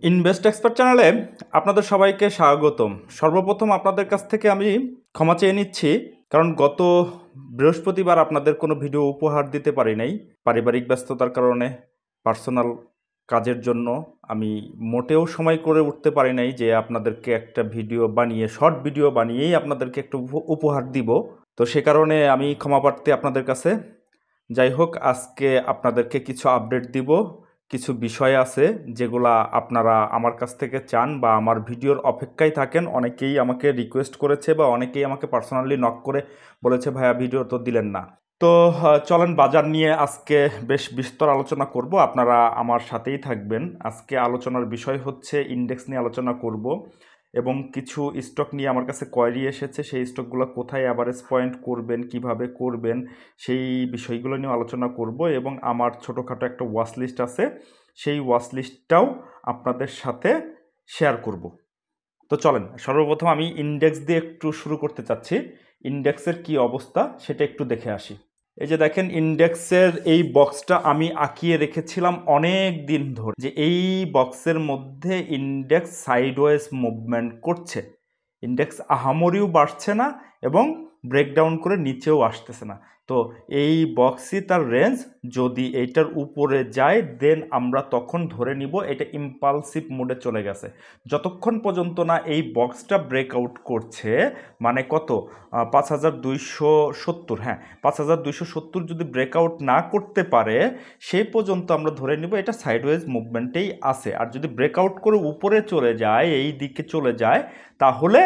Invest expert চ্যানেলে আপনাদের সবাইকে স্বাগতম। সর্বপ্রথম আপনাদের কাছ থেকে আমি ক্ষমা চেয়ে নিচ্ছি, কারণ গত বৃহস্পতিবার আপনাদের কোনো ভিডিও উপহার দিতে পারি নাই। পারিবারিক ব্যস্ততার কারণে, পার্সোনাল কাজের জন্য আমি মোটেও সময় করে উঠতে পারি নাই যে আপনাদেরকে একটা ভিডিও বানিয়ে, শর্ট ভিডিও বানিয়েই আপনাদেরকে একটু উপহার দিব। তো সে কারণে আমি ক্ষমা প্রার্থী আপনাদের কাছে। যাই হোক, আজকে আপনাদেরকে কিছু আপডেট দিব। কিছু বিষয় আছে যেগুলা আপনারা আমার কাছ থেকে চান বা আমার ভিডিওর অপেক্ষায় থাকেন। অনেকেই আমাকে রিকোয়েস্ট করেছে বা অনেকেই আমাকে পার্সোনালি নক করে বলেছে, ভাইয়া ভিডিও তো দিলেন না। তো চলেন বাজার নিয়ে আজকে বেশ বিস্তর আলোচনা করব, আপনারা আমার সাথেই থাকবেন। আজকে আলোচনার বিষয় হচ্ছে ইন্ডেক্স নিয়ে আলোচনা করব এবং কিছু স্টক নিয়ে আমার কাছে কোয়েরি এসেছে। সেই স্টকগুলো কোথায় অ্যাভারেজ পয়েন্ট করবেন, কিভাবে করবেন, সেই বিষয়গুলো নিয়ে আলোচনা করব। এবং আমার ছোটোখাটো একটা ওয়াচ লিস্ট আছে, সেই ওয়াচ লিস্টটাও আপনাদের সাথে শেয়ার করব। তো চলেন সর্বপ্রথম আমি ইন্ডেক্স দিয়ে একটু শুরু করতে চাচ্ছি। ইন্ডেক্সের কি অবস্থা সেটা একটু দেখে আসি। এই যে দেখেন, ইন্ডেক্সের এই বক্সটা আমি আঁকিয়ে রেখেছিলাম অনেক দিন ধরে, যে এই বক্সের মধ্যে ইন্ডেক্স সাইডওয়েজ মুভমেন্ট করছে। ইন্ডেক্স আহামরিও বাড়ছে না এবং ব্রেকডাউন করে নিচেও আসতেছে না। তো এই বক্সই তার রেঞ্জ। যদি এইটার উপরে যায় দেন আমরা তখন ধরে নিব এটা ইম্পালসিভ মোডে চলে গেছে। যতক্ষণ পর্যন্ত না এই বক্সটা ব্রেকআউট করছে, মানে কত, 5270, হ্যাঁ 5270 যদি ব্রেকআউট না করতে পারে সেই পর্যন্ত আমরা ধরে নিব এটা সাইডওয়েজ মুভমেন্টেই আছে। আর যদি ব্রেকআউট করে উপরে চলে যায়, এই দিকে চলে যায়, তাহলে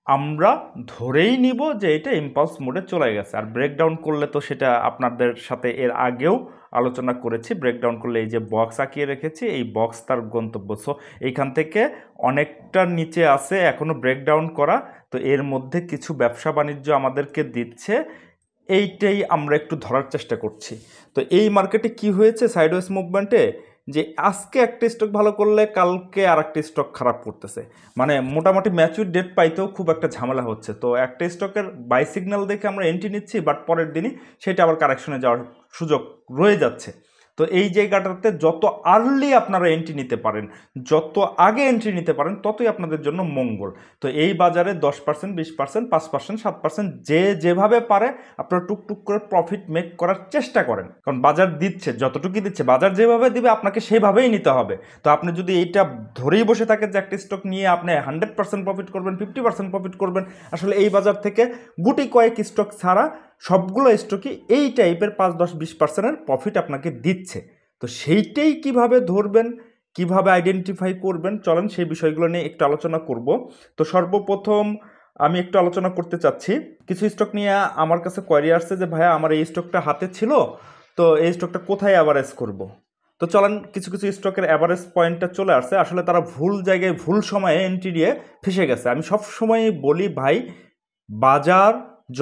আমরা ধরেই নিব যে এটা ইম্পালস মোডে চলে গেছে। আর ব্রেকডাউন করলে তো সেটা আপনাদের সাথে এর আগেও আলোচনা করেছি। ব্রেকডাউন করলে এই যে বক্স আঁকিয়ে রেখেছি, এই বক্স তার গন্তব্য। সো এইখান থেকে অনেকটা নিচে আছে, এখনও ব্রেকডাউন করা। তো এর মধ্যে কিছু ব্যবসা বাণিজ্য আমাদেরকে দিচ্ছে, এইটাই আমরা একটু ধরার চেষ্টা করছি। তো এই মার্কেটে কি হয়েছে সাইডওয়েজ মুভমেন্টে, যে আজকে একটা স্টক ভালো করলে কালকে আর একটা স্টক খারাপ করতেছে। মানে মোটামুটি ম্যাচুর ডেট পাইতেও খুব একটা ঝামেলা হচ্ছে। তো একটা স্টকের বাই সিগন্যাল দেখে আমরা এন্ট্রি নিচ্ছি, বাট পরের দিনই সেটা আবার কারেকশনে যাওয়ার সুযোগ রয়ে যাচ্ছে। তো এই জায়গাটাতে যত আর্লি আপনারা এন্ট্রি নিতে পারেন, যত আগে এন্ট্রি নিতে পারেন, ততই আপনাদের জন্য মঙ্গল। তো এই বাজারে 10%, 20%, 5%, 7% যে যেভাবে পারে আপনারা টুকটুক করে প্রফিট মেক করার চেষ্টা করেন। কারণ বাজার দিচ্ছে, যতটুকু দিচ্ছে, বাজার যেভাবে দিবে আপনাকে সেভাবেই নিতে হবে। তো আপনি যদি এইটা ধরেই বসে থাকেন যে একটা স্টক নিয়ে আপনি 100% প্রফিট করবেন, 50% প্রফিট করবেন, আসলে এই বাজার থেকে গুটি কয়েক স্টক ছাড়া সবগুলো স্টকই এই টাইপের 5-10-20%-এর প্রফিট আপনাকে দিচ্ছে। তো সেইটাই কিভাবে ধরবেন, কিভাবে আইডেন্টিফাই করবেন, চলেন সেই বিষয়গুলো নিয়ে একটু আলোচনা করব। তো সর্বপ্রথম আমি একটু আলোচনা করতে চাচ্ছি, কিছু স্টক নিয়ে আমার কাছে কোয়েরি আসছে যে ভাইয়া আমার এই স্টকটা হাতে ছিল, তো এই স্টকটা কোথায় অ্যাভারেজ করব। তো চলেন, কিছু কিছু স্টকের অ্যাভারেজ পয়েন্টটা চলে আসছে। আসলে তারা ভুল জায়গায় ভুল সময়ে এন্ট্রি দিয়ে ফেসে গেছে। আমি সব সময় বলি ভাই, বাজার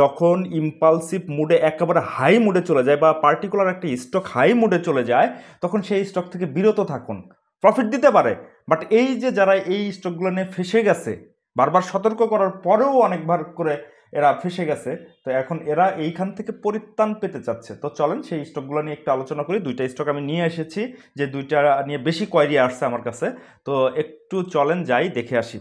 যখন ইম্পালসিভ মুডে একেবারে হাই মুডে চলে যায় বা পার্টিকুলার একটা স্টক হাই মুডে চলে যায়, তখন সেই স্টক থেকে বিরত থাকুন। প্রফিট দিতে পারে, বাট এই যে যারা এই স্টকগুলো নিয়ে ফেসে গেছে, বারবার সতর্ক করার পরেও অনেকবার করে এরা ফেসে গেছে, তো এখন এরা এইখান থেকে পরিত্রাণ পেতে চাচ্ছে। তো চলেন সেই স্টকগুলো নিয়ে একটু আলোচনা করি। দুইটা স্টক আমি নিয়ে এসেছি, যে দুইটা নিয়ে বেশি কোয়েরি আসছে আমার কাছে। তো একটু চলেন যাই দেখে আসি।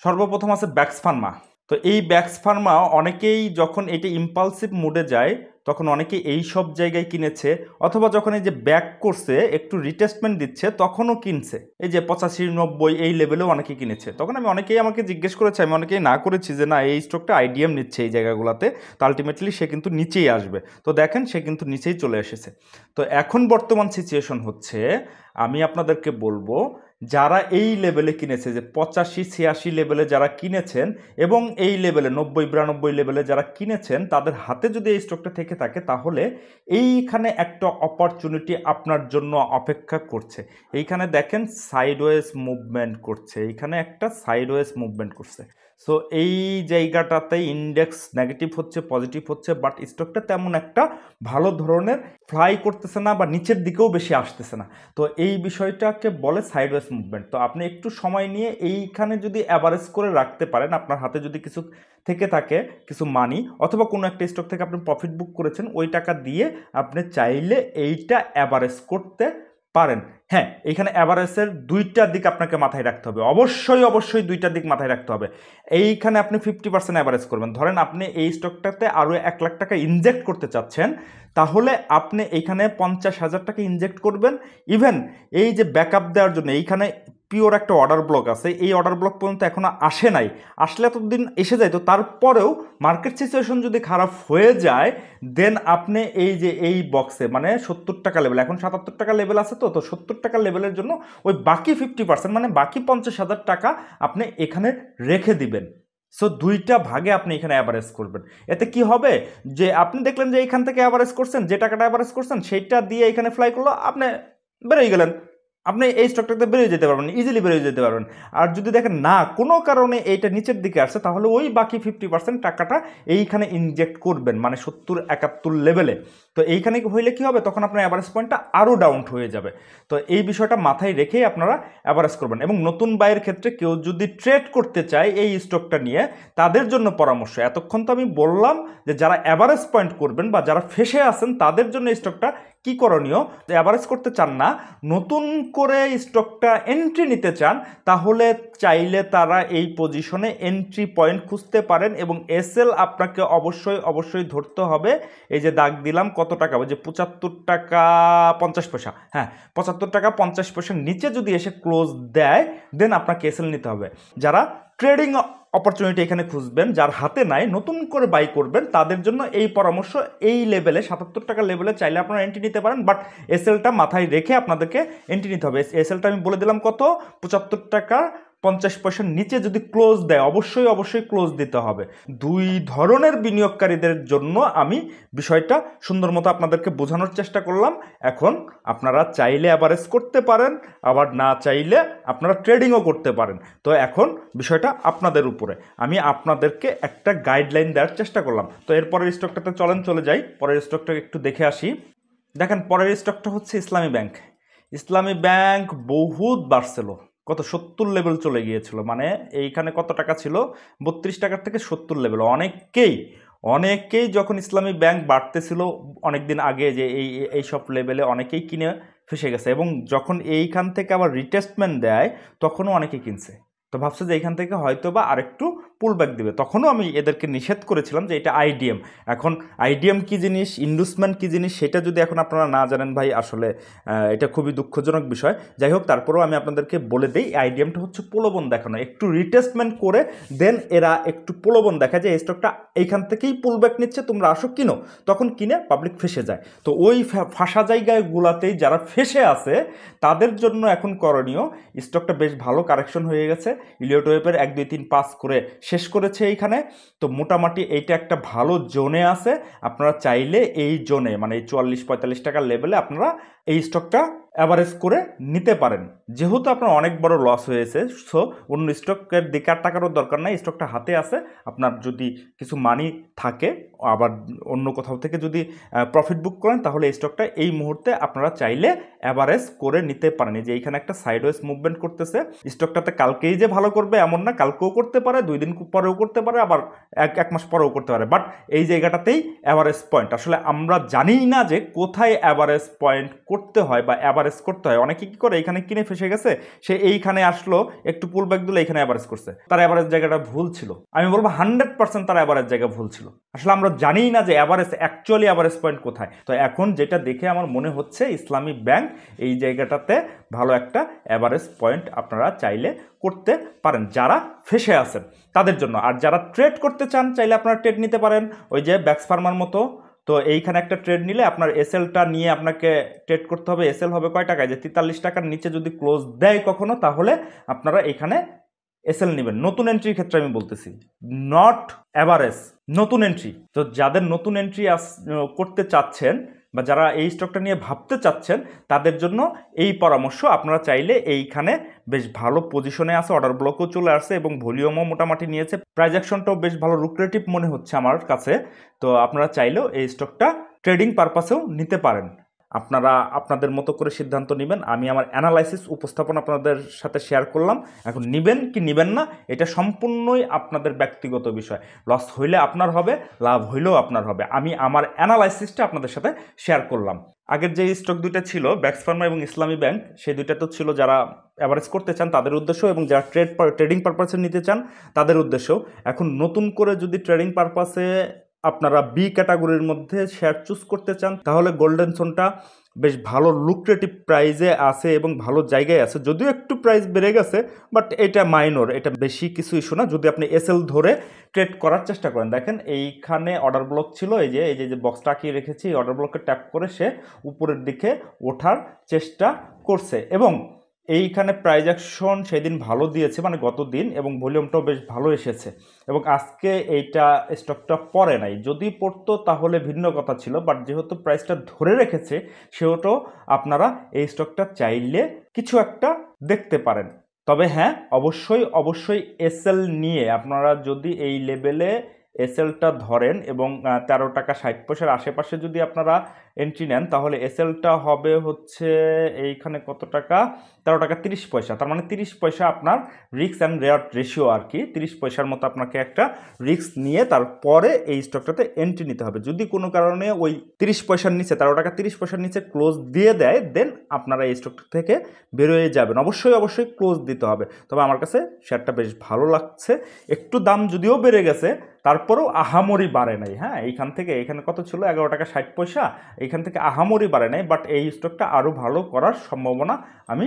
সর্বপ্রথম আছে ব্যাক্স ফার্মা। তো এই ব্যাক্স ফার্মা অনেকেই যখন এটা ইম্পালসিভ মুডে যায় তখন অনেকেই এই সব জায়গায় কিনেছে, অথবা যখন এই যে ব্যাক করছে একটু রিটেস্টমেন্ট দিচ্ছে তখনও কিনছে। এই যে 85-90 এই লেভেলেও অনেকে কিনেছে। তখন অনেকেই আমাকে জিজ্ঞেস করেছে, আমি অনেকেই না করেছি যে না এই স্টকটা আইডিএম নিচ্ছে এই জায়গাগুলোতে, তো আলটিমেটলি সে কিন্তু নিচেই আসবে। তো দেখেন সে কিন্তু নিচেই চলে এসেছে। তো এখন বর্তমান সিচুয়েশন হচ্ছে, আমি আপনাদেরকে বলবো যারা এই লেভেলে কিনেছে, যে 85-86 লেভেলে যারা কিনেছেন এবং এই লেভেলে 90-92 লেভেলে যারা কিনেছেন, তাদের হাতে যদি এই স্টকটা থেকে থাকে তাহলে এইখানে একটা অপরচুনিটি আপনার জন্য অপেক্ষা করছে। এইখানে দেখেন সাইডওয়েজ মুভমেন্ট করছে, এইখানে একটা সাইডওয়েজ মুভমেন্ট করছে। সো এই জায়গাটাতে ইন্ডেক্স নেগেটিভ হচ্ছে, পজিটিভ হচ্ছে, বাট স্টকটা তেমন একটা ভালো ধরনের ফ্লাই করতেছে না বা নিচের দিকেও বেশি আসতেছে না। তো এই বিষয়টাকে বলে সাইডওয়েজ মুভমেন্ট। তো আপনি একটু সময় নিয়ে এইখানে যদি অ্যাভারেজ করে রাখতে পারেন, আপনার হাতে যদি কিছু থেকে থাকে, কিছু মানি, অথবা কোনো একটা স্টক থেকে আপনি প্রফিট বুক করেছেন, ওই টাকা দিয়ে আপনি চাইলে এইটা অ্যাভারেজ করতে পারেন। হ্যাঁ, এখানে অ্যাভারেজের দুইটা দিক আপনাকে মাথায় রাখতে হবে, অবশ্যই দুইটা দিক মাথায় রাখতে হবে। এইখানে আপনি 50% অ্যাভারেজ করবেন। ধরেন আপনি এই স্টকটাতে আরও 1 লাখ টাকা ইনজেক্ট করতে চাচ্ছেন, তাহলে আপনি এইখানে 50,000 টাকা ইনজেক্ট করবেন। ইভেন এই যে ব্যাকআপ দেওয়ার জন্য এইখানে পিওর একটা অর্ডার ব্লক আছে, এই অর্ডার ব্লক পর্যন্ত এখনো আসে নাই, আসলে এতদিন এসে যায়। তো তারপরেও মার্কেট সিচুয়েশন যদি খারাপ হয়ে যায়, দেন আপনি এই যে এই বক্সে মানে 70 টাকা লেভেল, এখন 77 টাকা লেভেল আছে, তো 70 টাকা লেভেলের জন্য ওই বাকি 50% মানে বাকি 50,000 টাকা আপনি এখানে রেখে দিবেন। সো দুইটা ভাগে আপনি এখানে অ্যাভারেজ করবেন। এতে কি হবে, যে আপনি দেখলেন যে এখান থেকে অ্যাভারেজ করছেন, যে টাকাটা অ্যাভারেজ করছেন সেইটা দিয়ে এখানে ফ্লাই করলো, আপনি বেরোয় গেলেন, আপনি এই স্টকটাতে বেরিয়ে যেতে পারবেন, ইজিলি বেরিয়ে যেতে পারবেন। আর যদি দেখেন না কোনো কারণে এইটা নিচের দিকে আসছে, তাহলে ওই বাকি 50% টাকাটা এইখানে ইনজেক্ট করবেন, মানে 70-71 লেভেলে। তো এইখানে হইলে কি হবে, তখন আপনার অ্যাভারেজ পয়েন্টটা আরও ডাউন হয়ে যাবে। তো এই বিষয়টা মাথায় রেখেই আপনারা অ্যাভারেজ করবেন। এবং নতুন বাইয়ের ক্ষেত্রে কেউ যদি ট্রেড করতে চায় এই স্টকটা নিয়ে, তাদের জন্য পরামর্শ, এতক্ষণ তো আমি বললাম যে যারা অ্যাভারেজ পয়েন্ট করবেন বা যারা ফেসে আছেন তাদের জন্য স্টকটা কি করণীয়। অ্যাভারেজ করতে চান না, নতুন করে স্টকটা এন্ট্রি নিতে চান, তাহলে চাইলে তারা এই পজিশনে এন্ট্রি পয়েন্ট খুঁজতে পারেন। এবং এসএল আপনাকে অবশ্যই ধরতে হবে। এই যে দাগ দিলাম কত টাকা, ওই যে 75 টাকা 50 পয়সা, হ্যাঁ 75 টাকা 50 পয়সার নিচে যদি এসে ক্লোজ দেয়, দেন আপনাকে এসএল নিতে হবে। যারা ট্রেডিং অপরচুনিটি এখানে খুঁজবেন, যার হাতে নাই, নতুন করে বাই করবেন, তাদের জন্য এই পরামর্শ। এই লেভেলে 77 টাকা লেভেলে চাইলে আপনারা এন্ট্রি নিতে পারেন, বাট এসএলটা মাথায় রেখে আপনাদেরকে এন্ট্রি নিতে হবে। এসএলটা আমি বলে দিলাম কত, 75 টাকা 50 পয়সার নিচে যদি ক্লোজ দেয়, অবশ্যই ক্লোজ দিতে হবে। দুই ধরনের বিনিয়োগকারীদের জন্য আমি বিষয়টা সুন্দর মতো আপনাদেরকে বোঝানোর চেষ্টা করলাম। এখন আপনারা চাইলে অ্যাভারেজ করতে পারেন, আবার না চাইলে আপনারা ট্রেডিংও করতে পারেন। তো এখন বিষয়টা আপনাদের উপরে, আমি আপনাদেরকে একটা গাইডলাইন দেওয়ার চেষ্টা করলাম। তো এরপরের স্টকটাতে চলে যাই, পরের স্টকটা একটু দেখে আসি। দেখেন পরের স্টকটা হচ্ছে ইসলামী ব্যাংক। ইসলামী ব্যাংক বহুত বাড়ছিল, কত 70 লেভেল চলে গিয়েছিল, মানে এইখানে কত টাকা ছিল, 32 টাকার থেকে 70 লেভেল। অনেকেই যখন ইসলামী ব্যাংক বাড়তেছিল অনেকদিন আগে, যে এই সব লেভেলে অনেকেই কিনে ফেসে গেছে। এবং যখন এইখান থেকে আবার রিটেস্টমেন্ট দেয়, তখনও অনেকে কিনছে। তো ভাবছে যে এইখান থেকে হয়তো বা আরেকটু পুল ব্যাক দেবে। তখনও আমি এদেরকে নিষেধ করেছিলাম যে এটা আইডিএম। এখন আইডিএম কি জিনিস, ইনভেস্টমেন্ট কি জিনিস, সেটা যদি এখন আপনারা না জানেন ভাই, আসলে এটা খুবই দুঃখজনক বিষয়। যাই হোক, তারপরেও আমি আপনাদেরকে বলে দিই, আইডিএমটা হচ্ছে প্রলোভন দেখানো। একটু রিটেস্টমেন্ট করে দেন এরা একটু প্রলোভন দেখায় যে এই স্টকটা এইখান থেকেই পুল ব্যাক নিচ্ছে, তোমরা আসো কিনো। তখন কিনে পাবলিক ফেসে যায়। তো ওই ফাঁসা জায়গাগুলোতেই যারা ফেসে আছে, তাদের জন্য এখন করণীয়, স্টকটা বেশ ভালো কারেকশন হয়ে গেছে, ইলিয়ট ওয়েভের 1 2 3 5 করে শেষ করেছে এইখানে। তো মোটামুটি এইটা একটা ভালো জোনে আছে। আপনারা চাইলে এই জোনে মানে এই 44-45 টাকার লেভেলে আপনারা এই স্টকটা অ্যাভারেজ করে নিতে পারেন। যেহেতু আপনার অনেক বড় লস হয়েছে, সো অন্য স্টকের দিকে আর টাকারও দরকার নাই, স্টকটা হাতে আছে। আপনার যদি কিছু মানি থাকে, আবার অন্য কোথাও থেকে যদি প্রফিট বুক করেন, তাহলে এই স্টকটা এই মুহূর্তে আপনারা চাইলে অ্যাভারেজ করে নিতে পারেন। যে এইখানে একটা সাইডওয়েজ মুভমেন্ট করতেছে, স্টকটাতে কালকেই যে ভালো করবে এমন না, কালকেও করতে পারে, 2 দিন পরেও করতে পারে, আবার এক মাস পরেও করতে পারে। বাট এই জায়গাটাতেই অ্যাভারেজ পয়েন্ট, আসলে আমরা জানিই না যে কোথায় অ্যাভারেজ পয়েন্ট করতে হয় বা অ্যাভারেজ করতে হয়। অনেকে কি করে, এখানে কিনে ফেসে গেছে, সে এইখানে আসলো, একটু পুল ব্যাক দিল, এখানে অ্যাভারেজ করছে, তার অ্যাভারেজ জায়গাটা ভুল ছিল। আমি বলবো 100% তার অ্যাভারেজ জায়গা ভুল ছিল। আসলে আমরা জানিই না যে অ্যাকচুয়ালি অ্যাভারেজ পয়েন্ট কোথায়। তো এখন যেটা দেখে আমার মনে হচ্ছে, ইসলামী ব্যাংক এই জায়গাটাতে ভালো একটা অ্যাভারেজ পয়েন্ট আপনারা চাইলে করতে পারেন, যারা ফেসে আছেন তাদের জন্য। আর যারা ট্রেড করতে চান, চাইলে আপনারা ট্রেড নিতে পারেন, ওই যে ব্যাক্স ফার্মার মতো। তো এইখানে একটা ট্রেড নিলে আপনার এসএলটা নিয়ে আপনাকে ট্রেড করতে হবে। এসএল হবে কয় টাকায়, যে 43 টাকার নিচে যদি ক্লোজ দেয় কখনো, তাহলে আপনারা এখানে এসএল নেবেন। নতুন এন্ট্রির ক্ষেত্রে আমি বলতেছি, নট অ্যাভারেজ, নতুন এন্ট্রি। তো যাদের নতুন এন্ট্রি করতে চাচ্ছেন বা যারা এই স্টকটা নিয়ে ভাবতে চাচ্ছেন, তাদের জন্য এই পরামর্শ। আপনারা চাইলে এইখানে বেশ ভালো পজিশনে আছে, অর্ডার ব্লকও চলে আসছে এবং ভলিউমও মোটামুটি নিয়েছে, প্রাইস অ্যাকশনটাও বেশ ভালো লুক্রেটিভ মনে হচ্ছে আমার কাছে। তো আপনারা চাইলেও এই স্টকটা ট্রেডিং পারপাসেও নিতে পারেন। আপনারা আপনাদের মতো করে সিদ্ধান্ত নেবেন। আমি আমার অ্যানালাইসিস উপস্থাপন আপনাদের সাথে শেয়ার করলাম। এখন নেবেন কি নেবেন না এটা সম্পূর্ণই আপনাদের ব্যক্তিগত বিষয়। লস হইলে আপনার হবে, লাভ হইলেও আপনার হবে। আমি আমার অ্যানালাইসিসটা আপনাদের সাথে শেয়ার করলাম। আগের যে স্টক দুইটা ছিল ব্যাক্স ফার্মা এবং ইসলামী ব্যাংক, সেই দুইটা তো ছিল যারা অ্যাভারেজ করতে চান তাদের উদ্দেশ্য, এবং যারা ট্রেডিং পারপাসে নিতে চান তাদের উদ্দেশ্য। এখন নতুন করে যদি ট্রেডিং পারপাসে আপনারা বি ক্যাটাগরির মধ্যে শেয়ার চুজ করতে চান তাহলে গোল্ডেন সোনটা বেশ ভালো লুক্রেটিভ প্রাইজে আছে এবং ভালো জায়গায় আছে। যদিও একটু প্রাইস বেড়ে গেছে, বাট এটা মাইনর, এটা বেশি কিছু ইস্যু না যদি আপনি এসএল ধরে ট্রেড করার চেষ্টা করেন। দেখেন এইখানে অর্ডার ব্লক ছিল, এই যে বক্সটা আঁকিয়ে রেখেছি, এই অর্ডার ব্লকে ট্যাপ করে সে উপরের দিকে ওঠার চেষ্টা করছে এবং এইখানে প্রাইজ অ্যাকশন সেদিন ভালো দিয়েছে, মানে গত দিন, এবং ভলিউমটাও বেশ ভালো এসেছে। এবং আজকে এইটা স্টকটা পড়ে নাই, যদি পড়তো তাহলে ভিন্ন কথা ছিল, বাট যেহেতু প্রাইসটা ধরে রেখেছে সেহেতু আপনারা এই স্টকটা চাইলে কিছু একটা দেখতে পারেন। তবে হ্যাঁ, অবশ্যই এসএল নিয়ে আপনারা যদি এই লেভেলে এসএলটা ধরেন এবং 13 টাকা 60 পয়সার আশেপাশে যদি আপনারা এন্ট্রি নেন তাহলে এসএলটা হবে হচ্ছে এইখানে কত টাকা, 13 টাকা 30 পয়সা। তার মানে 30 পয়সা আপনার রিস্ক অ্যান্ড রেওয়ার্ড রেশিও আর কি, 30 পয়সার মতো আপনাকে একটা রিস্ক নিয়ে তারপরে এই স্টকটাতে এন্ট্রি নিতে হবে। যদি কোনো কারণে ওই 30 পয়সার নিচে 13 টাকা 30 পয়সার নিচে ক্লোজ দিয়ে দেয়, দেন আপনারা এই স্টকটা থেকে বেরোয় যাবেন। অবশ্যই ক্লোজ দিতে হবে। তবে আমার কাছে শেয়ারটা বেশ ভালো লাগছে। একটু দাম যদিও বেড়ে গেছে তারপরেও আহামরি বাড়ে নাই। হ্যাঁ, এইখান থেকে এখানে কত ছিল 11 টাকা 60 পয়সা, এইখান থেকে আহামরি বাড়ে নাই, বাট এই স্টকটা আরও ভালো করার সম্ভাবনা আমি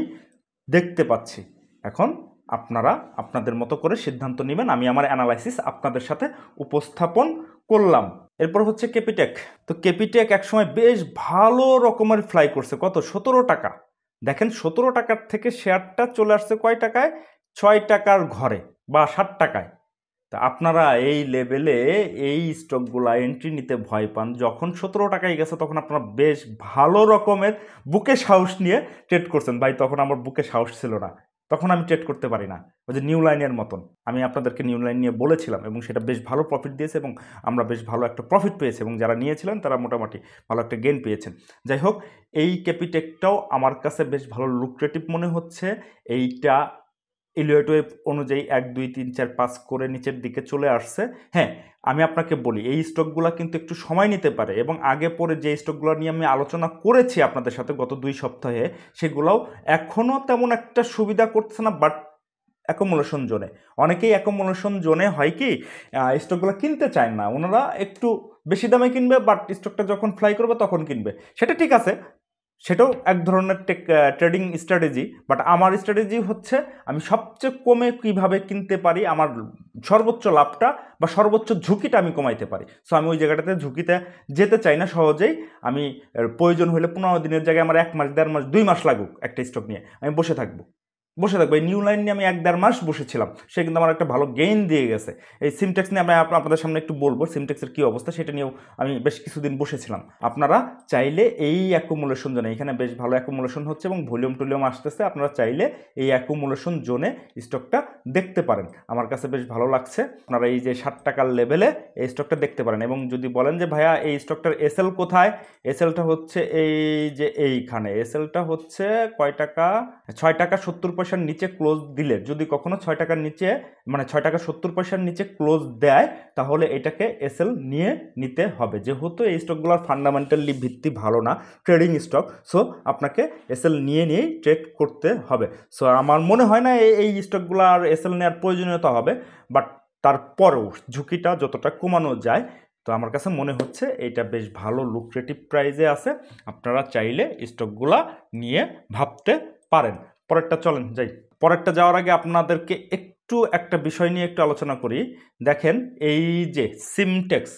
দেখতে পাচ্ছি। এখন আপনারা আপনাদের মতো করে সিদ্ধান্ত নেবেন। আমি আমার অ্যানালাইসিস আপনাদের সাথে উপস্থাপন করলাম। এরপর হচ্ছে ক্যাপিটেক। তো ক্যাপিটেক একসময় বেশ ভালো রকমের ফ্লাই করছে, কত 17 টাকা। দেখেন 17 টাকার থেকে শেয়ারটা চলে আসছে কয় টাকায়, 6 টাকার ঘরে বা 7 টাকায়। তা আপনারা এই লেভেলে এই স্টকগুলো এন্ট্রি নিতে ভয় পান, যখন 17 টাকায় গেছে তখন আপনারা বেশ ভালো রকমের বুকে সাহস নিয়ে ট্রেড করছেন। ভাই তখন আমার বুকে সাহস ছিল না, তখন আমি ট্রেড করতে পারি না। ওই যে নিউ লাইনের মতন আমি আপনাদেরকে নিউ লাইন নিয়ে বলেছিলাম এবং সেটা বেশ ভালো প্রফিট দিয়েছে এবং আমরা বেশ ভালো একটা প্রফিট পেয়েছি এবং যারা নিয়েছিলেন তারা মোটামুটি ভালো একটা গেইন পেয়েছেন। যাই হোক, এই ক্যাপিটেকটাও আমার কাছে বেশ ভালো লুক্রেটিভ মনে হচ্ছে। এইটা এলিয়ট ওয়েভ অনুযায়ী 1 2 3 4 5 করে নিচের দিকে চলে আসছে। হ্যাঁ, আমি আপনাকে বলি এই স্টকগুলো কিন্তু একটু সময় নিতে পারে এবং আগে পরে যে স্টকগুলো নিয়ে আমি আলোচনা করেছি আপনাদের সাথে গত 2 সপ্তাহে, সেগুলোও এখনও তেমন একটা সুবিধা করছে না, বাট অ্যাকোমোলেশন জোনে, অনেকেই অ্যাকোমোলেশন জোনে হয় কি স্টকগুলো কিনতে চায় না, ওনারা একটু বেশি দামে কিনবে, বাট স্টকটা যখন ফ্লাই করবে তখন কিনবে। সেটা ঠিক আছে, সেটাও এক ধরনের ট্রেডিং স্ট্র্যাটেজি, বাট আমার স্ট্র্যাটেজি হচ্ছে আমি সবচেয়ে কমে কিভাবে কিনতে পারি, আমার সর্বোচ্চ লাভটা বা সর্বোচ্চ ঝুঁকিটা আমি কমাইতে পারি। সো আমি ওই জায়গাটাতে ঝুঁকিতে যেতে চাই না সহজেই। আমি প্রয়োজন হলে 15 দিনের জায়গায় আমার 1 মাস 1.5 মাস 2 মাস লাগুক একটা স্টক নিয়ে আমি বসে থাকবো। এই নিউ লাইন নিয়ে আমি 1.5 মাস বসেছিলাম, সে কিন্তু আমার একটা ভালো গেইন দিয়ে গেছে। এই সিমটেক্স নিয়ে আমি আপনাদের সামনে একটু বলবো সিমটেক্সের কী অবস্থা, সেটা নিয়েও আমি বেশ কিছুদিন বসেছিলাম। আপনারা চাইলে এই অ্যাকুমুলেশন জোনে, এখানে বেশ ভালো অ্যাকুমুলেশন হচ্ছে এবং ভলিউম টলিউম আসতেছে, আপনারা চাইলে এই অ্যাকুমুলেশন জোনে স্টকটা দেখতে পারেন। আমার কাছে বেশ ভালো লাগছে। আপনারা এই যে 7 টাকার লেভেলে এই স্টকটা দেখতে পারেন এবং যদি বলেন যে ভাইয়া এই স্টকটার এসএল কোথায়, এসএলটা হচ্ছে এই যে এইখানে, এসএলটা হচ্ছে কয় টাকা, 6 টাকা 70 পয়সার নিচে ক্লোজ দিলে, যদি কখনো 6 টাকার নিচে মানে 6 টাকা 70 পয়সার নিচে ক্লোজ দেয় তাহলে এটাকে এসএল নিয়ে নিতে হবে। যেহেতু এই স্টকগুলোর ফান্ডামেন্টালি ভিত্তি ভালো না, ট্রেডিং স্টক, সো আপনাকে এসএল নিয়েই ট্রেড করতে হবে। সো আমার মনে হয় না এই স্টকগুলোর এসএল নেওয়ার প্রয়োজনীয়তা হবে, বাট তারপরেও ঝুঁকিটা যতটা কমানো যায়, তো আমার কাছে মনে হচ্ছে এটা বেশ ভালো লুক্রেটিভ প্রাইজে আছে। আপনারা চাইলে স্টকগুলা নিয়ে ভাবতে পারেন। পরেরটা চলেন যাই। পরেরটা যাওয়ার আগে আপনাদেরকে একটু একটা বিষয় নিয়ে একটু আলোচনা করি। দেখেন এই যে সিমটেক্স,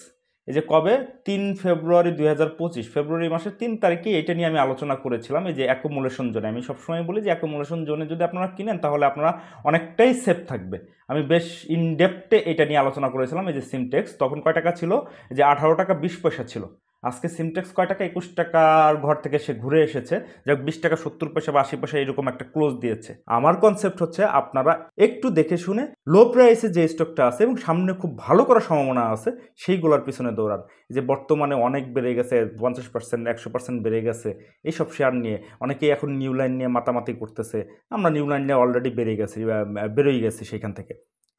এই যে কবে 3 ফেব্রুয়ারি 2025, ফেব্রুয়ারি মাসের 3 তারিখে এটা নিয়ে আমি আলোচনা করেছিলাম। এই যে অ্যাকুমুলেশন জোনে, আমি সবসময় বলি যে অ্যাকুমুলেশন জোনে যদি আপনারা কিনেন তাহলে আপনারা অনেকটাই সেফ থাকবে। আমি বেশ ইনডেপথে এটা নিয়ে আলোচনা করেছিলাম। এই যে সিমটেক্স তখন কয় টাকা ছিল, যে 18 টাকা 20 পয়সা ছিল। আজকে সিমটেক্স কয় টাকা, 21 টাকার ঘর থেকে সে ঘুরে এসেছে, যাক 20 টাকা 70 পয়সা বা 80 পয়সা এরকম একটা ক্লোজ দিয়েছে। আমার কনসেপ্ট হচ্ছে আপনারা একটু দেখে শুনে লো প্রাইসে যে স্টকটা আছে এবং সামনে খুব ভালো করার সম্ভাবনা আছে সেইগুলোর পিছনে দৌড়ান। যে বর্তমানে অনেক বেড়ে গেছে, 50%, 100% বেড়ে গেছে, এইসব শেয়ার নিয়ে অনেকেই এখন নিউ লাইন নিয়ে মাতামাতি করতেছে। আমরা নিউ লাইন নিয়ে অলরেডি বেরোই গেছি সেখান থেকে।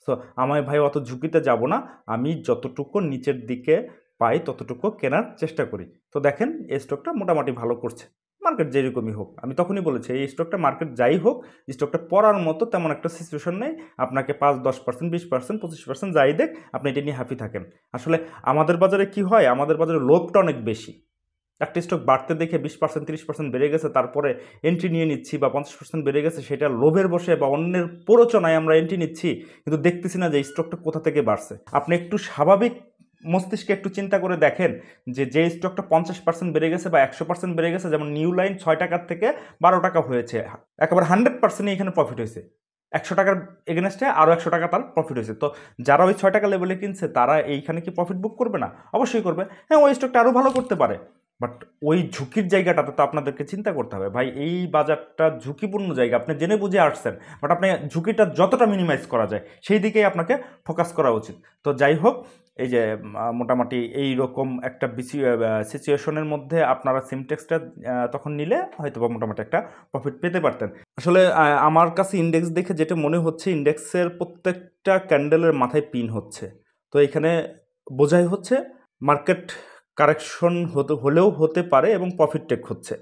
সো আমার ভাই অত ঝুঁকিতে যাব না, আমি যতটুকু নিচের দিকে পাই ততটুকু কেনার চেষ্টা করি। তো দেখেন এই স্টকটা মোটামুটি ভালো করছে, মার্কেট যেরকমই হোক। আমি তখনই বলেছি এই স্টকটা মার্কেট যাই হোক, স্টকটা পড়ার মতো তেমন একটা সিচুয়েশন নেই। আপনাকে 5-10%, 20%, 25% যাই দেখ, আপনি এটা নিয়ে হ্যাপি থাকেন। আসলে আমাদের বাজারে কি হয়, আমাদের বাজারে লোভটা অনেক বেশি। একটা স্টক বাড়তে দেখে 20%, 30% বেড়ে গেছে, তারপরে এন্ট্রি নিয়ে নিচ্ছি, বা 50% বেড়ে গেছে সেটা লোভের বসে বা অন্যের প্ররোচনায় আমরা এন্ট্রি নিচ্ছি, কিন্তু দেখতেছি না যে স্টকটা কোথা থেকে বাড়ছে। আপনি একটু স্বাভাবিক মস্তিষ্কে একটু চিন্তা করে দেখেন যে স্টকটা 50% বেড়ে গেছে বা 100% বেড়ে গেছে, যেমন নিউ লাইন 6 টাকার থেকে 12 টাকা হয়েছে, একেবারে 100% এখানে প্রফিট হয়েছে। 100 টাকার এগেনস্টে আরও 100 টাকা তার প্রফিট হয়েছে। তো যারা ওই 6 টাকা লেভেলে কিনছে তারা এইখানে কি প্রফিট বুক করবে না? অবশ্যই করবে। হ্যাঁ, ওই স্টকটা আরও ভালো করতে পারে, বাট ওই ঝুঁকির জায়গাটাতে তো আপনাদেরকে চিন্তা করতে হবে। ভাই এই বাজারটা ঝুঁকিপূর্ণ জায়গা, আপনি জেনে বুঝে আসছেন, বাট আপনি ঝুঁকিটা যতটা মিনিমাইজ করা যায় সেই দিকেই আপনাকে ফোকাস করা উচিত। তো যাই হোক, এই যে মোটামুটি এই রকম একটা সিচুয়েশনের মধ্যে আপনারা সিমটেক্সটা তখন নিলে হয়তো বা মোটামুটি একটা প্রফিট পেতে পারতেন। আসলে আমার কাছে ইন্ডেক্স দেখে যেটা মনে হচ্ছে, ইন্ডেক্সের প্রত্যেকটা ক্যান্ডেলের মাথায় পিন হচ্ছে। তো এখানে বোঝাই হচ্ছে মার্কেট কারেকশন হলেও হতে পারে এবং প্রফিট টেক হচ্ছে।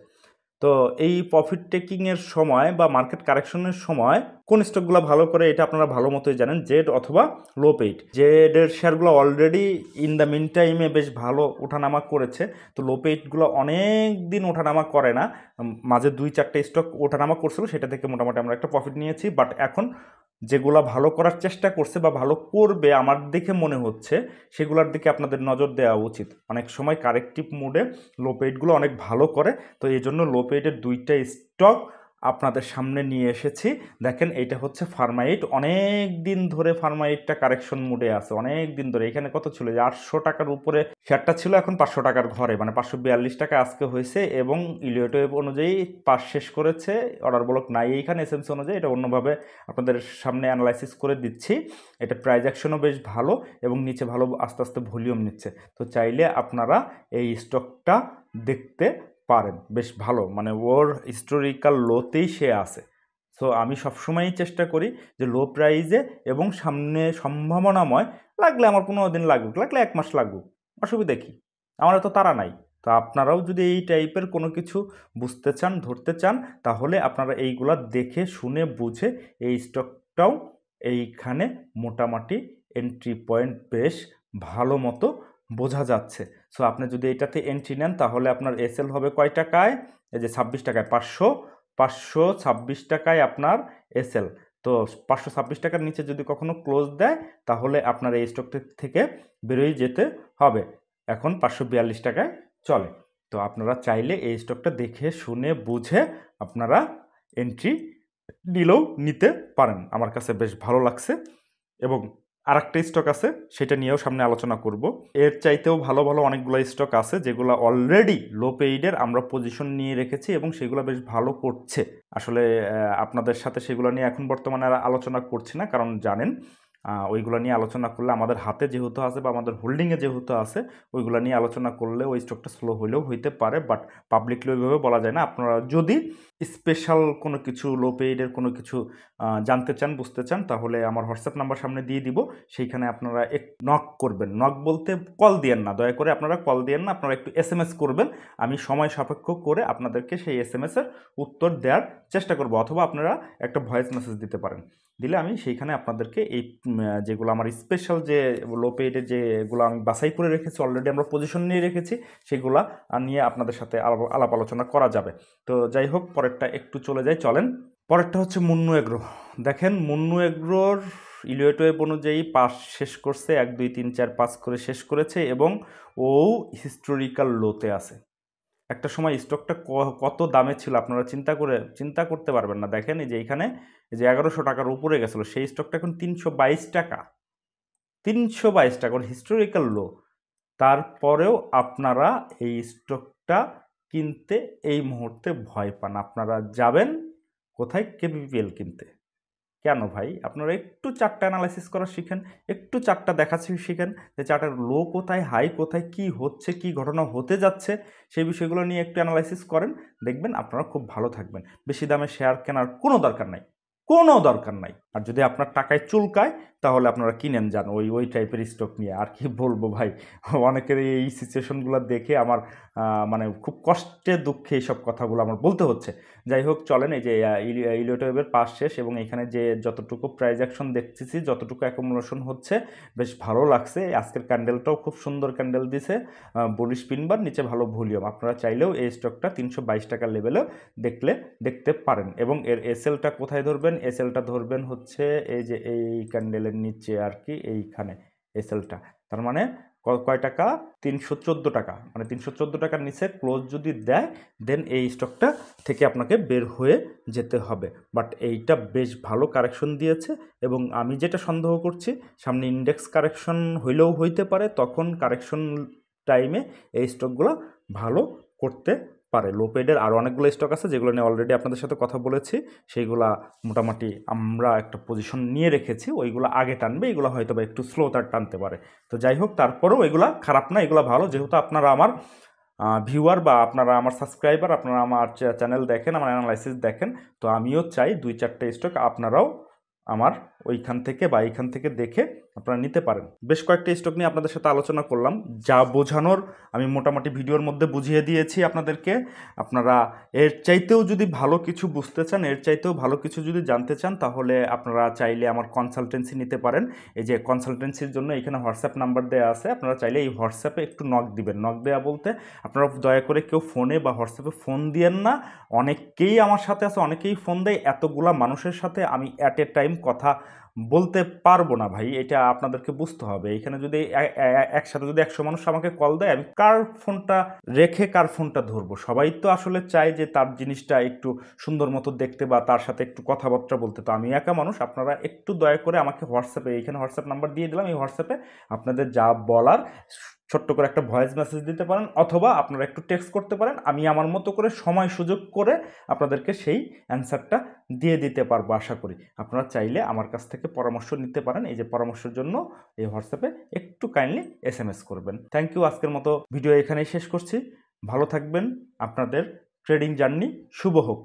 তো এই প্রফিট টেকিংয়ের সময় বা মার্কেট কারেকশনের সময় কোন স্টকগুলো ভালো করে এটা আপনারা ভালো মতোই জানেন, জেড অথবা লো পেইড। জেডের শেয়ারগুলো অলরেডি ইন দ্য মিন টাইমে বেশ ভালো ওঠানামা করেছে। তো লো পেইডগুলো অনেক দিন ওঠানামা করে না, মাঝে 2-4টে স্টক ওঠানামা করছিল, সেটা থেকে মোটামুটি আমরা একটা প্রফিট নিয়েছি। বাট এখন যেগুলো ভালো করার চেষ্টা করছে বা ভালো করবে আমার দেখে মনে হচ্ছে, সেগুলোর দিকে আপনাদের নজর দেওয়া উচিত। অনেক সময় কারেক্টিভ মুডে লো পেইডগুলো অনেক ভালো করে। তো এই জন্য লো পেইডের 2টা স্টক আপনাদের সামনে নিয়ে এসেছি। দেখেন এইটা হচ্ছে ফার্মাইট, অনেক দিন ধরে ফার্মাইটটা কারেকশন মুডে আছে, অনেক দিন ধরে। এখানে কত ছিল, যে 800 টাকার উপরে শেয়ারটা ছিল, এখন 500 টাকার ঘরে, মানে 542 টাকা আজকে হয়েছে। এবং ইলিয়ট ওয়েভ অনুযায়ী পাস শেষ করেছে, অর্ডার ব্লক নাই এইখানে। এসএমসি অনুযায়ী এটা অন্যভাবে আপনাদের সামনে অ্যানালাইসিস করে দিচ্ছি। এটা প্রাইস অ্যাকশনও বেশ ভালো এবং নিচে ভালো আস্তে আস্তে ভলিউম নিচ্ছে। তো চাইলে আপনারা এই স্টকটা দেখতে পারেন, বেশ ভালো, মানে ওর হিস্টোরিক্যাল লোতেই সে আছে। সো আমি সবসময়ই চেষ্টা করি যে লো প্রাইজে এবং সামনে সম্ভাবনাময়, লাগলে আমার 15 দিন লাগুক, লাগলে 1 মাস লাগুক, অসুবিধা কী, আমার তো তারা নাই। তো আপনারাও যদি এই টাইপের কোনো কিছু বুঝতে চান, ধরতে চান, তাহলে আপনারা এইগুলা দেখে শুনে বুঝে এই স্টকটাও এইখানে মোটামুটি এন্ট্রি পয়েন্ট বেশ ভালো মতো বোঝা যাচ্ছে। সো আপনি যদি এটাতে এন্ট্রি নেন তাহলে আপনার এসএল হবে কয় টাকায়, এই যে 26 টাকায়, 526 টাকায় আপনার এসএল। তো 526 টাকার নিচে যদি কখনো ক্লোজ দেয় তাহলে আপনার এই স্টক থেকে বেরোয় যেতে হবে। এখন 542 টাকায় চলে। তো আপনারা চাইলে এই স্টকটা দেখে শুনে বুঝে আপনারা এন্ট্রি নিলেও নিতে পারেন। আমার কাছে বেশ ভালো লাগছে। এবং আরেকটা স্টক আছে, সেটা নিয়েও সামনে আলোচনা করব। এর চাইতেও ভালো ভালো অনেকগুলো স্টক আছে যেগুলো অলরেডি লো পেইডের আমরা পজিশন নিয়ে রেখেছি এবং সেগুলো বেশ ভালো করছে। আসলে আপনাদের সাথে সেগুলো নিয়ে এখন বর্তমানে আর আলোচনা করছি না, কারণ জানেন ওইগুলো নিয়ে আলোচনা করলে আমাদের হাতে যেহেতু আছে বা আমাদের হোল্ডিংয়ে যেহেতু আছে, ওইগুলো নিয়ে আলোচনা করলে ওই স্টকটা স্লো হলেও হইতে পারে, বাট পাবলিকলি ওইভাবে বলা যায় না। আপনারা যদি স্পেশাল কোনো কিছু লো পেইডের কোনো কিছু জানতে চান, বুঝতে চান, তাহলে আমার হোয়াটসঅ্যাপ নাম্বার সামনে দিয়ে দিব, সেইখানে আপনারা এক নক করবেন। নক বলতে কল দিয়েন না, দয়া করে আপনারা কল দিয়েন না, আপনারা একটু এসএমএস করবেন। আমি সময় সাপেক্ষ করে আপনাদেরকে সেই এসএমএসের উত্তর দেওয়ার চেষ্টা করব, অথবা আপনারা একটা ভয়েস মেসেজ দিতে পারেন। দিলে আমি সেইখানে আপনাদেরকে এই যেগুলো আমার স্পেশাল যে লো পেইডের যেগুলো আমি বাছাই করে রেখেছি, অলরেডি আমরা পজিশন নিয়ে রেখেছি, সেগুলো নিয়ে আপনাদের সাথে আলাপ আলোচনা করা যাবে। তো যাই হোক, পরেরটা একটু চলে যাই, চলেন। পরেরটা হচ্ছে মুন্নু এগ্রো। দেখেন মুন্নু এগ্রোর ইলিয়ট ওয়েভ অনুযায়ী পাস শেষ করছে, 1, 2, 3, 4, 5 করে শেষ করেছে এবং ও হিস্টোরিক্যাল লোতে আছে। একটা সময় স্টকটা কত দামে ছিল আপনারা চিন্তা করতে পারবেন না। দেখেন এই যে এইখানে এই যে 1100 টাকার উপরে গেছিলো, সেই স্টকটা এখন 322 টাকা, 322 টাকা, হিস্টোরিক্যাল লো। তারপরেও আপনারা এই স্টকটা কিনতে এই মুহূর্তে ভয় পান। আপনারা যাবেন কোথায়? কেপিপিএল কিনতে। কেন ভাই? আপনারা একটু চার্টটা অ্যানালাইসিস করা শিখেন, একটু চার্টটা দেখা শিখেন যে চার্টের লো কোথায়, হাই কোথায়, কি হচ্ছে, কি ঘটনা হতে যাচ্ছে, সেই বিষয়গুলো নিয়ে একটু অ্যানালাইসিস করেন, দেখবেন আপনারা খুব ভালো থাকবেন। বেশি দামে শেয়ার কেনার কোনো দরকার নাই, কোনো দরকার নাই। আর যদি আপনার টাকায় চুলকায় তাহলে আপনারা কিনেন যান ওই টাইপের স্টক নিয়ে। আর কি বলবো ভাই, অনেকের এই সিচুয়েশনগুলো দেখে আমার মানে খুব কষ্টে দুঃখে এইসব কথাগুলো আমার বলতে হচ্ছে। যাই হোক, চলেন, এই যে ইলিয়ট ওয়েভের পাস শেষ এবং এখানে যে যতটুকু প্রাইস অ্যাকশন দেখতেছি, যতটুকু অ্যাকুমুলেশন হচ্ছে, বেশ ভালো লাগছে। আজকের ক্যান্ডেলটাও খুব সুন্দর ক্যান্ডেল দিছে, বুলিশ পিনবার, নিচে ভালো ভলিউম। আপনারা চাইলেও এই স্টকটা 322 টাকার লেভেলেও দেখতে পারেন। এবং এর এসএলটা কোথায় ধরবেন? এসএলটা ধরবেন হচ্ছে এই যে এই ক্যান্ডেলের নিচে আর কি, এইখানে এসএলটা। তার মানে কয় টাকা? 314 টাকা। মানে 314 টাকার নিচে ক্লোজ যদি দেয়, দেন এই স্টকটা থেকে আপনাকে বের হয়ে যেতে হবে। বাট এইটা বেশ ভালো কারেকশন দিয়েছে এবং আমি যেটা সন্দেহ করছি, সামনে ইন্ডেক্স কারেকশন হইলেও হইতে পারে, তখন কারেকশন টাইমে এই স্টকগুলো ভালো করতে পারে। লোপেডের আরও অনেকগুলো স্টক আছে যেগুলো নিয়ে অলরেডি আপনাদের সাথে কথা বলেছি, সেইগুলা মোটামুটি আমরা একটা পজিশন নিয়ে রেখেছি, ওইগুলো আগে টানবে, এগুলো হয়তো বা একটু স্লো তার টানতে পারে। তো যাই হোক, তারপরেও এগুলা খারাপ না, এগুলো ভালো। যেহেতু আপনারা আমার ভিউয়ার বা আপনারা আমার সাবস্ক্রাইবার, আপনারা আমার চ্যানেল দেখেন, আমার অ্যানালাইসিস দেখেন, তো আমিও চাই 2-4টে স্টক আপনারাও আমার ওইখান থেকে বা এইখান থেকে দেখে আপনারা নিতে পারেন। বেশ কয়েকটা স্টক নিয়ে আপনাদের সাথে আলোচনা করলাম, যা বোঝানোর আমি মোটামুটি ভিডিওর মধ্যে বুঝিয়ে দিয়েছি আপনাদেরকে। আপনারা এর চাইতেও যদি ভালো কিছু বুঝতে চান, এর চাইতেও ভালো কিছু যদি জানতে চান, তাহলে আপনারা চাইলে আমার কনসালটেন্সি নিতে পারেন। এই যে কনসালটেন্সির জন্য এখানে হোয়াটসঅ্যাপ নাম্বার দেওয়া আছে, আপনারা চাইলে এই হোয়াটসঅ্যাপে একটু নক দিবেন। নক দেওয়া বলতে আপনারা দয়া করে কেউ ফোনে বা হোয়াটসঅ্যাপে ফোন দিয়েন না। অনেকেই আমার সাথে আছে, অনেকেই ফোন দেয়, এতগুলা মানুষের সাথে আমি অ্যাট এ টাইম কথা বলতে পারবো না ভাই, এটা আপনাদেরকে বুঝতে হবে। এখানে যদি একসাথে যদি 100 মানুষ আমাকে কল দেয়, আমি কার ফোনটা রেখে কার ফোনটা ধরবো? সবাই তো আসলে চায় যে তার জিনিসটা একটু সুন্দর মতো দেখতে বা তার সাথে একটু কথাবার্তা বলতে। তো আমি একা মানুষ, আপনারা একটু দয়া করে আমাকে হোয়াটসঅ্যাপে, এইখানে হোয়াটসঅ্যাপ নাম্বার দিয়ে দিলাম, এই হোয়াটসঅ্যাপে আপনাদের যা বলার ছোট্ট করে একটা ভয়েস মেসেজ দিতে পারেন, অথবা আপনারা একটু টেক্সট করতে পারেন। আমি আমার মতো করে সময় সুযোগ করে আপনাদেরকে সেই অ্যান্সারটা দিয়ে দিতে পারবো আশা করি। আপনারা চাইলে আমার কাছ থেকে পরামর্শ নিতে পারেন। এই যে পরামর্শের জন্য এই হোয়াটসঅ্যাপে একটু কাইন্ডলি SMS করবেন। Thank you. আজকের মতো ভিডিও এখানেই শেষ করছি। ভালো থাকবেন। আপনাদের ট্রেডিং জার্নি শুভ হোক।